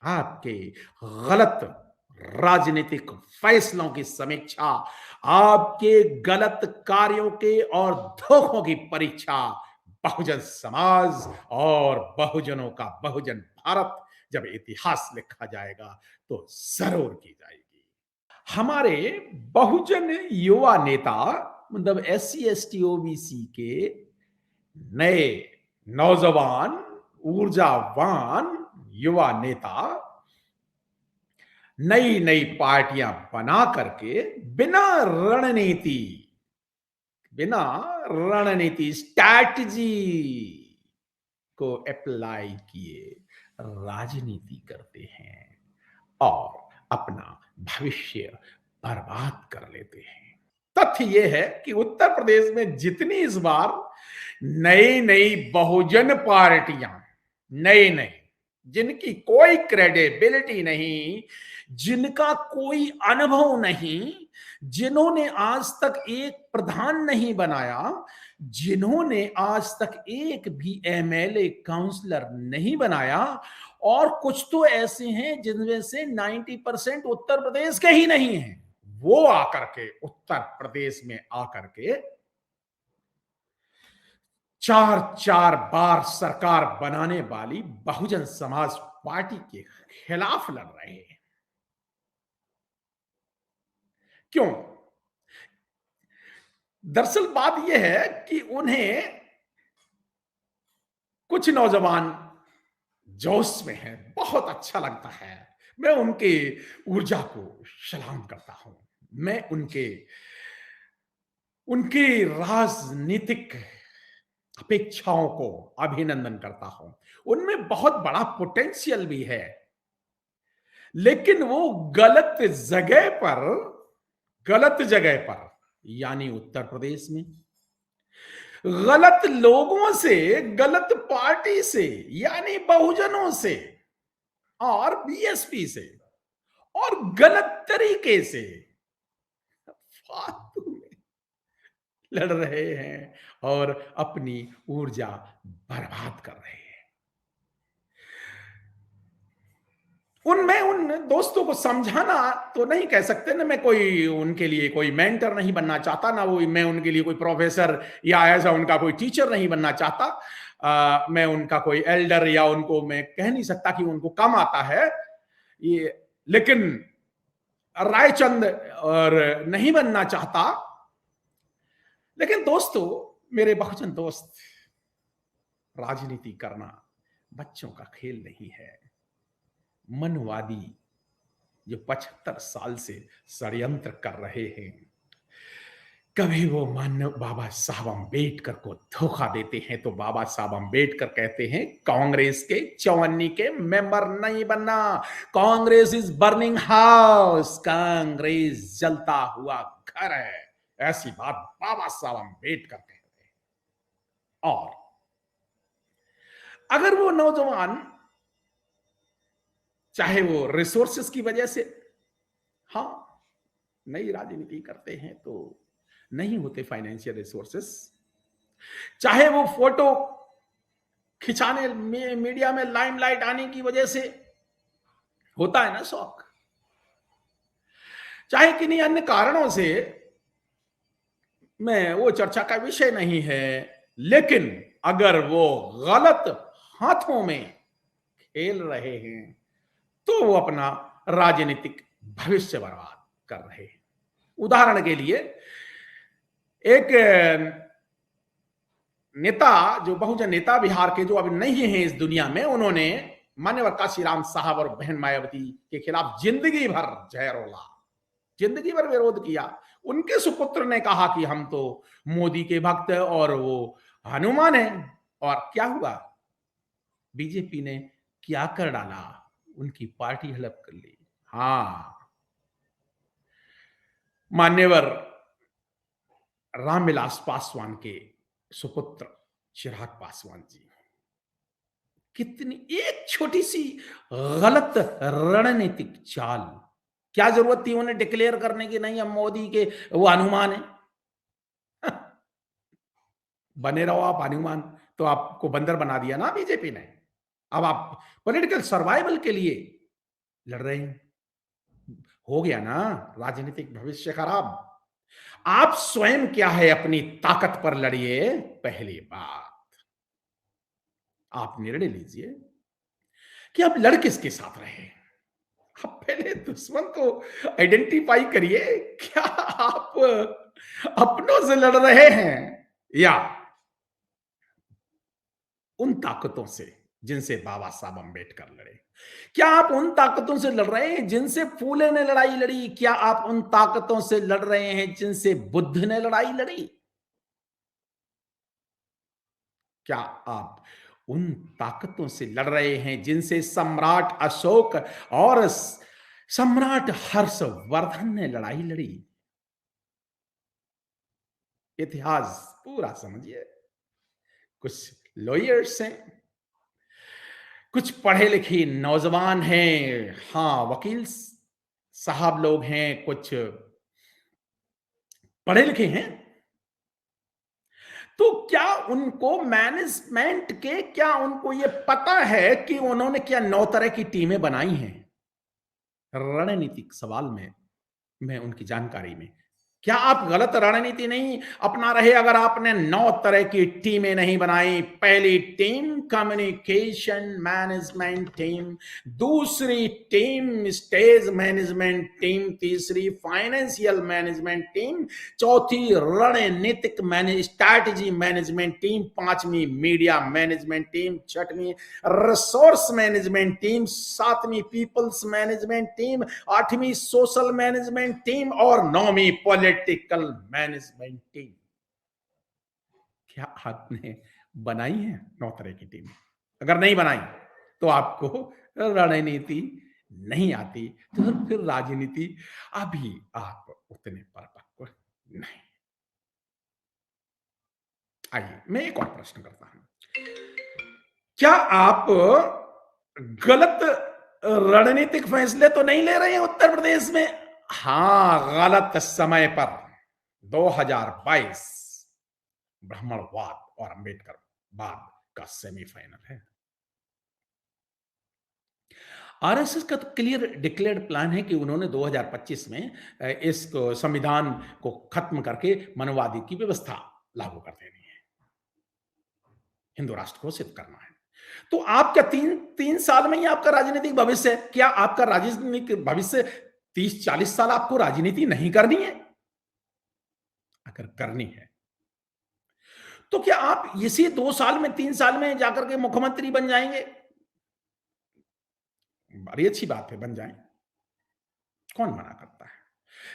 आपके गलत राजनीतिक फैसलों की समीक्षा, आपके गलत कार्यों के और धोखों की परीक्षा बहुजन समाज और बहुजनों का बहुजन भारत जब इतिहास लिखा जाएगा तो जरूर की जाएगी। हमारे बहुजन युवा नेता मतलब S C S T OBC के नए नौजवान ऊर्जावान युवा नेता नई नई पार्टियां बना करके बिना रणनीति बिना रणनीति स्ट्रैटेजी को अप्लाई किए राजनीति करते हैं और अपना भविष्य बर्बाद कर लेते हैं। तथ्य यह है कि उत्तर प्रदेश में जितनी इस बार नई नई बहुजन पार्टियां नई नई जिनकी कोई क्रेडिबिलिटी नहीं, जिनका कोई अनुभव नहीं, जिन्होंने आज तक एक प्रधान नहीं बनाया, जिन्होंने आज तक एक भी एमएलए काउंसलर नहीं बनाया, और कुछ तो ऐसे हैं जिनमें से 90% उत्तर प्रदेश के ही नहीं हैं, वो आकर के उत्तर प्रदेश में आकर के चार चार बार सरकार बनाने वाली बहुजन समाज पार्टी के खिलाफ लड़ रहे हैं। क्यों? दरअसल बात यह है कि उन्हें कुछ नौजवान जोश में हैं, बहुत अच्छा लगता है। मैं उनके ऊर्जा को सलाम करता हूं। मैं उनके उनकी राजनीतिक अपेक्षाओं को अभिनंदन करता हूं। उनमें बहुत बड़ा पोटेंशियल भी है, लेकिन वो गलत जगह पर यानी उत्तर प्रदेश में गलत लोगों से, गलत पार्टी से यानी बहुजनों से और बीएसपी से और गलत तरीके से फालतू में लड़ रहे हैं और अपनी ऊर्जा बर्बाद कर रहे हैं। उन दोस्तों को समझाना तो नहीं कह सकते ना, मैं कोई उनके लिए कोई मेंटर नहीं बनना चाहता ना, वो मैं उनके लिए कोई प्रोफेसर या ऐसा उनका कोई टीचर नहीं बनना चाहता। मैं उनका कोई एल्डर या उनको मैं कह नहीं सकता कि उनको कम आता है ये, लेकिन रायचंद और नहीं बनना चाहता। लेकिन दोस्तों, मेरे बहुजन दोस्त, राजनीति करना बच्चों का खेल नहीं है। मनवादी जो 75 साल से षड्यंत्र कर रहे हैं, कभी वो मानव बाबा साहब अम्बेडकर को धोखा देते हैं तो बाबा साहब अम्बेडकर कहते हैं कांग्रेस के चौवन्नी के मेंबर नहीं बनना, Congress is burning house, Congress जलता हुआ घर है। ऐसी बात बाबा साहब अम्बेडकर कहते हैं। और अगर वो नौजवान चाहे वो रिसोर्सेस की वजह से हाँ नई राजनीति करते हैं तो नहीं होते फाइनेंशियल रिसोर्सेस, चाहे वो फोटो खिंचाने में मीडिया में लाइमलाइट आने की वजह से होता है ना शौक, चाहे किन्हीं अन्य कारणों से, मैं वो चर्चा का विषय नहीं है। लेकिन अगर वो गलत हाथों में खेल रहे हैं तो वो अपना राजनीतिक भविष्य बर्बाद कर रहे हैं। उदाहरण के लिए एक नेता जो बहुजन नेता बिहार के जो अभी नहीं है इस दुनिया में, उन्होंने मान्यवर काशीराम साहब और बहन मायावती के खिलाफ जिंदगी भर जयरोला, जिंदगी भर विरोध किया। उनके सुपुत्र ने कहा कि हम तो मोदी के भक्त और वो हनुमान है। और क्या हुआ? बीजेपी ने क्या कर डाला? उनकी पार्टी हड़प कर ली। हाँ, मान्यवर रामविलास पासवान के सुपुत्र चिराग पासवान जी, कितनी एक छोटी सी गलत रणनीतिक चाल, क्या जरूरत थी उन्हें डिक्लेयर करने की नहीं हम मोदी के वो हनुमान है। बने रहो आप हनुमान, तो आपको बंदर बना दिया ना बीजेपी ने। अब आप पॉलिटिकल सर्वाइवल के लिए लड़ रहे हैं, हो गया ना राजनीतिक भविष्य खराब। आप स्वयं क्या है अपनी ताकत पर लड़िए, पहली बात। आप निर्णय लीजिए कि आप लड़ किसके साथ रहे। आप पहले दुश्मन को आइडेंटिफाई करिए। क्या आप अपनों से लड़ रहे हैं या उन ताकतों से जिनसे बाबा साहब अंबेडकर लड़े? क्या आप उन ताकतों से लड़ रहे हैं जिनसे फूले ने लड़ाई लड़ी? क्या आप उन ताकतों से लड़ रहे हैं जिनसे बुद्ध ने लड़ाई लड़ी? क्या आप उन ताकतों से लड़ रहे हैं जिनसे सम्राट अशोक और सम्राट हर्षवर्धन ने लड़ाई लड़ी? इतिहास पूरा समझिए। कुछ लॉयर्स हैं, कुछ पढ़े लिखे नौजवान हैं, हाँ वकील साहब लोग हैं, कुछ पढ़े लिखे हैं। तो क्या उनको मैनेजमेंट के क्या उनको ये पता है कि उन्होंने क्या 9 तरह की टीमें बनाई हैं? रणनीतिक सवाल में मैं उनकी जानकारी में, क्या आप गलत रणनीति नहीं अपना रहे अगर आपने 9 तरह की टीमें नहीं बनाई? पहली टीम कम्युनिकेशन मैनेजमेंट टीम, दूसरी टीम स्टेज मैनेजमेंट टीम, तीसरी फाइनेंशियल मैनेजमेंट टीम, चौथी रणनीतिक स्ट्रैटेजी मैनेजमेंट टीम, पांचवी मीडिया मैनेजमेंट टीम, छठवीं रिसोर्स मैनेजमेंट टीम, सातवीं पीपल्स मैनेजमेंट टीम, आठवीं सोशल मैनेजमेंट टीम और नौवीं पॉलिटिकल मैनेजमेंट टीम। क्या आपने बनाई है 9 तरह की टीम? अगर नहीं बनाई तो आपको रणनीति नहीं आती, तो फिर राजनीति अभी आप उतने परिपक्व नहीं। आइए मैं एक और प्रश्न करता हूं। क्या आप गलत रणनीतिक फैसले तो नहीं ले रहे हैं उत्तर प्रदेश में? हाँ, गलत समय पर 2022 ब्राह्मणवाद और अंबेडकर वाद का सेमीफाइनल है। आरएसएस का तो क्लियर डिक्लेयर्ड प्लान है कि उन्होंने 2025 में इस संविधान को खत्म करके मनोवादी की व्यवस्था लागू कर देनी है, हिंदू राष्ट्र घोषित करना है। तो आप क्या तीन साल में ही आपका राजनीतिक भविष्य है? क्या आपका राजनीतिक भविष्य 30-40 साल आपको राजनीति नहीं करनी है? अगर करनी है तो क्या आप इसी 2 साल में 3 साल में जाकर के मुख्यमंत्री बन जाएंगे? बड़ी अच्छी बात है, बन जाएं, कौन मना करता है?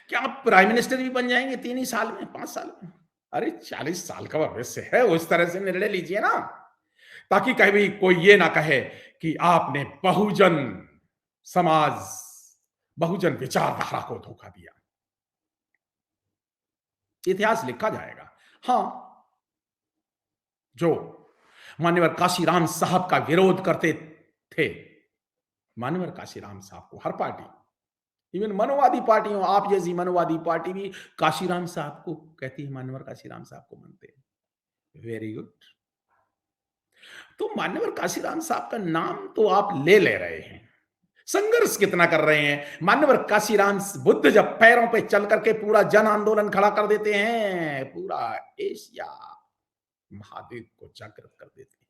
क्या आप प्राइम मिनिस्टर भी बन जाएंगे 3 ही साल में, 5 साल में? अरे 40 साल का भविष्य है, उस तरह से निर्णय लीजिए ना, ताकि कभी कोई ये ना कहे कि आपने बहुजन समाज, बहुजन विचारधारा को धोखा दिया। इतिहास लिखा जाएगा। हाँ, जो मान्यवर काशीराम साहब का विरोध करते थे, मान्यवर काशीराम साहब को हर पार्टी, इवन मनोवादी पार्टियों, आप जैसी मनोवादी पार्टी भी काशीराम साहब को कहती है, मान्यवर काशीराम साहब को मानते हैं। Very good. तो मान्यवर काशीराम साहब का नाम तो आप ले रहे हैं, संघर्ष कितना कर रहे हैं? मान्यवर काशीराम बुद्ध जब पैरों पे चल करके पूरा जन आंदोलन खड़ा कर देते हैं, पूरा एशिया महाद्वीप को जागृत कर देते हैं।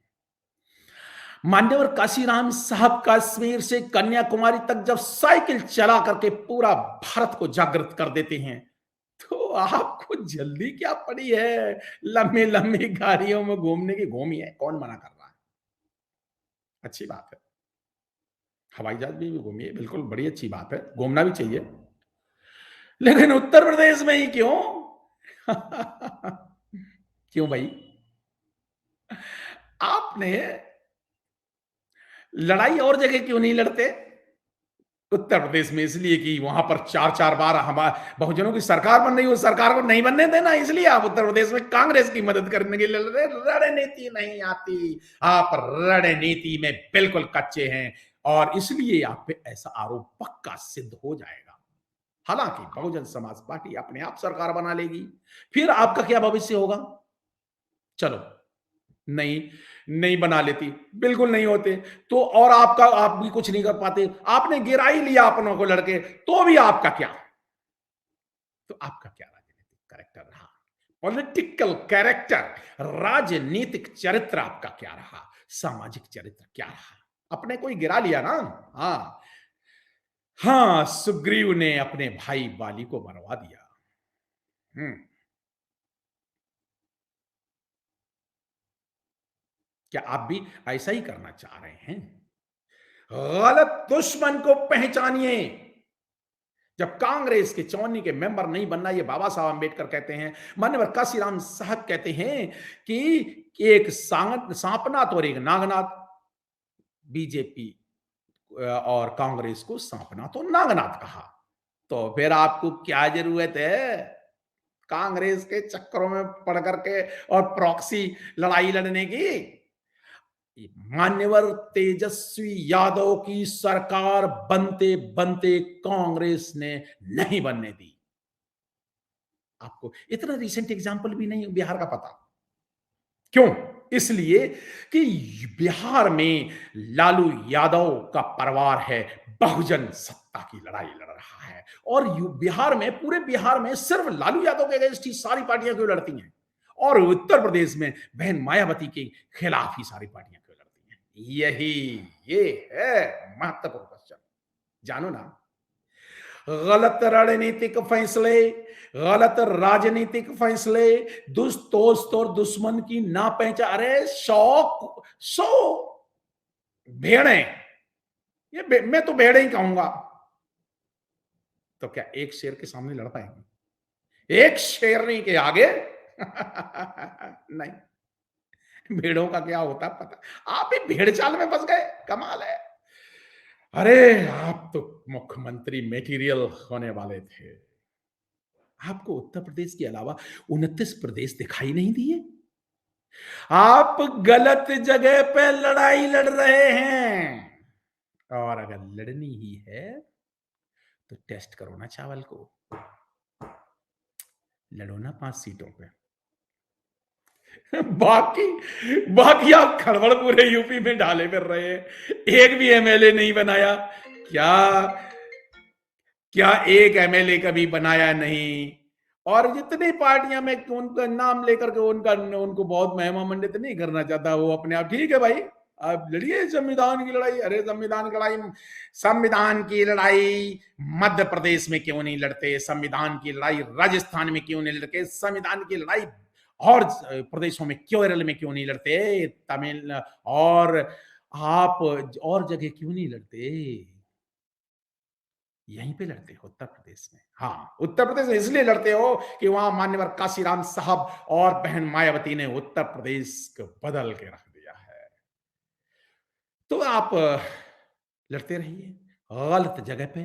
मान्यवर काशीराम साहब कश्मीर से कन्याकुमारी तक जब साइकिल चला करके पूरा भारत को जागृत कर देते हैं, तो आपको जल्दी क्या पड़ी है लंबी लंबी गाड़ियों में घूमने की? घूमिए, कौन मना कर रहा है? अच्छी बात है, हवाई जहाज में भी घूमिए, बिल्कुल बड़ी अच्छी बात है, घूमना भी चाहिए, लेकिन उत्तर प्रदेश में ही क्यों? क्यों भाई? आपने लड़ाई और जगह क्यों नहीं लड़ते? उत्तर प्रदेश में इसलिए कि वहां पर 4-4 बार हमारे बहुजनों की सरकार बन रही है, उस सरकार को नहीं बनने देना, इसलिए आप उत्तर प्रदेश में कांग्रेस की मदद करने के लिए लड़ रहे। रणनीति नहीं आती, आप रणनीति में बिल्कुल कच्चे हैं और इसलिए आप पे ऐसा आरोप पक्का सिद्ध हो जाएगा। हालांकि बहुजन समाज पार्टी अपने आप सरकार बना लेगी, फिर आपका क्या भविष्य होगा? चलो नहीं, नहीं बना लेती, बिल्कुल नहीं होते। तो और आप भी कुछ नहीं कर पाते। आपने गिरा ही लिया अपनों को लड़के, तो भी आपका क्या? तो आपका क्या राजनीतिक कैरेक्टर रहा? पॉलिटिकल कैरेक्टर, राजनीतिक चरित्र आपका क्या रहा? सामाजिक चरित्र क्या रहा? अपने को ही गिरा लिया ना। हाँ, हाँ, सुग्रीव ने अपने भाई बाली को मरवा दिया। क्या आप भी ऐसा ही करना चाह रहे हैं? गलत दुश्मन को पहचानिए। जब कांग्रेस के चौनी के मेंबर नहीं बनना, ये बाबा साहब अंबेडकर कहते हैं, मान्यवर काशीराम साहब कहते हैं कि एक सांपनाथ और एक नागनाथ। बीजेपी और कांग्रेस को सांपनाथ और नागनाथ कहा, तो फिर आपको क्या जरूरत है कांग्रेस के चक्करों में पड़ करके और प्रॉक्सी लड़ाई लड़ने की? मान्यवर तेजस्वी यादव की सरकार बनते बनते कांग्रेस ने नहीं बनने दी। आपको इतना रिसेंट एग्जांपल भी नहीं बिहार का पता? क्यों? इसलिए कि बिहार में लालू यादव का परिवार है, बहुजन सत्ता की लड़ाई लड़ रहा है। और बिहार में, पूरे बिहार में सिर्फ लालू यादव के अगेंस्ट ही सारी पार्टियां क्यों लड़ती हैं? और उत्तर प्रदेश में बहन मायावती के खिलाफ ही सारी पार्टियां क्यों लड़ती हैं? ये है महत्वपूर्ण क्वेश्चन। जानो ना। गलत रणनीतिक फैसले, गलत राजनीतिक फैसले, दोस्त और दुश्मन की ना पहचान। अरे शौक सो भेड़े, मैं तो भेड़े ही कहूंगा। तो क्या एक शेर के सामने लड़ पाएंगे? एक शेरनी के आगे नहीं। भेड़ों का क्या होता पता? आप भी भेड़ चाल में फंस गए, कमाल है। अरे आप तो मुख्यमंत्री मेटीरियल होने वाले थे। आपको उत्तर प्रदेश के अलावा 29 प्रदेश दिखाई नहीं दिए? आप गलत जगह पे लड़ाई लड़ रहे हैं। और अगर लड़नी ही है तो टेस्ट करो ना चावल को, लड़ो ना 5 सीटों पे। बाकी बाकी आप खड़बड़ पूरे यूपी में डाले फिर रहे हैं। एक भी एमएलए नहीं बनाया। क्या क्या एक एमएलए कभी बनाया नहीं? और जितनी पार्टियां में उनका नाम लेकर के उनको बहुत महिमा मंडित नहीं करना चाहता, वो अपने आप ठीक है भाई, आप लड़िए संविधान की लड़ाई। अरे संविधान की लड़ाई मध्य प्रदेश में क्यों नहीं लड़ते? संविधान की लड़ाई राजस्थान में क्यों नहीं लड़ते? संविधान की लड़ाई और प्रदेशों में, केरल में क्यों नहीं लड़ते? तमिल और आप और जगह क्यों नहीं लड़ते? यहीं पे लड़ते हो उत्तर प्रदेश में। हाँ, उत्तर प्रदेश में इसलिए लड़ते हो कि वहां मान्यवर काशीराम साहब और बहन मायावती ने उत्तर प्रदेश को बदल के रख दिया है। तो आप लड़ते रहिए गलत जगह पे,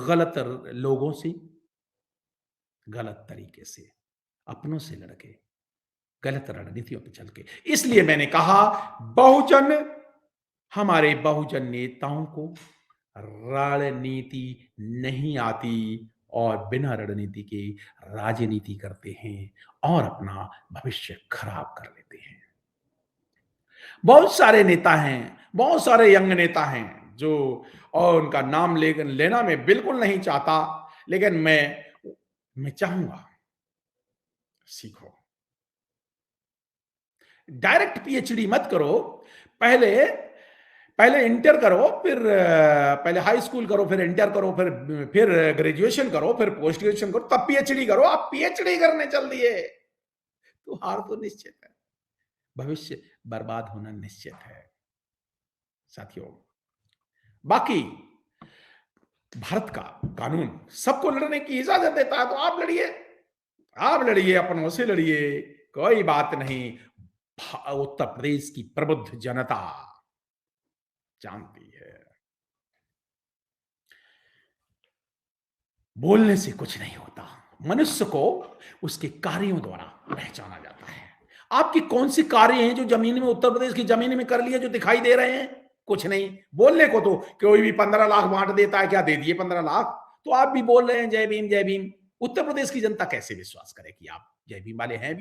गलत लोगों से, गलत तरीके से, अपनों से लड़के, गलत रणनीतियों पे चल के। इसलिए मैंने कहा बहुजन, हमारे बहुजन नेताओं को रणनीति नहीं आती और बिना रणनीति के राजनीति करते हैं और अपना भविष्य खराब कर लेते हैं। बहुत सारे नेता हैं, बहुत सारे यंग नेता हैं जो, और उनका नाम लेना मैं बिल्कुल नहीं चाहता, लेकिन मैं चाहूंगा सीखो। डायरेक्ट पीएचडी मत करो, पहले पहले इंटर करो, फिर पहले हाई स्कूल करो, फिर इंटर करो, फिर ग्रेजुएशन करो, फिर पोस्ट ग्रेजुएशन करो, तब पीएचडी करो। आप पीएचडी करने चल दिए तो हार तो निश्चित है, भविष्य बर्बाद होना निश्चित है साथियों। बाकी भारत का कानून सबको लड़ने की इजाजत देता है, तो आप लड़िए, अपनों से लड़िए, कोई बात नहीं। उत्तर प्रदेश की प्रबुद्ध जनता जानती है, बोलने से कुछ नहीं होता, मनुष्य को उसके कार्यों द्वारा पहचाना जाता है। आपकी कौन सी कार्य हैं जो जमीन में, उत्तर प्रदेश की जमीन में कर लिए, जो दिखाई दे रहे हैं? कुछ नहीं। बोलने को तो कोई भी 15 लाख बांट देता है, क्या दे दिए 15 लाख? तो आप भी बोल रहे हैं जय भीम जय भीम। उत्तर प्रदेश की जनता कैसे विश्वास करे कि आप जय भीम वाले हैं भी?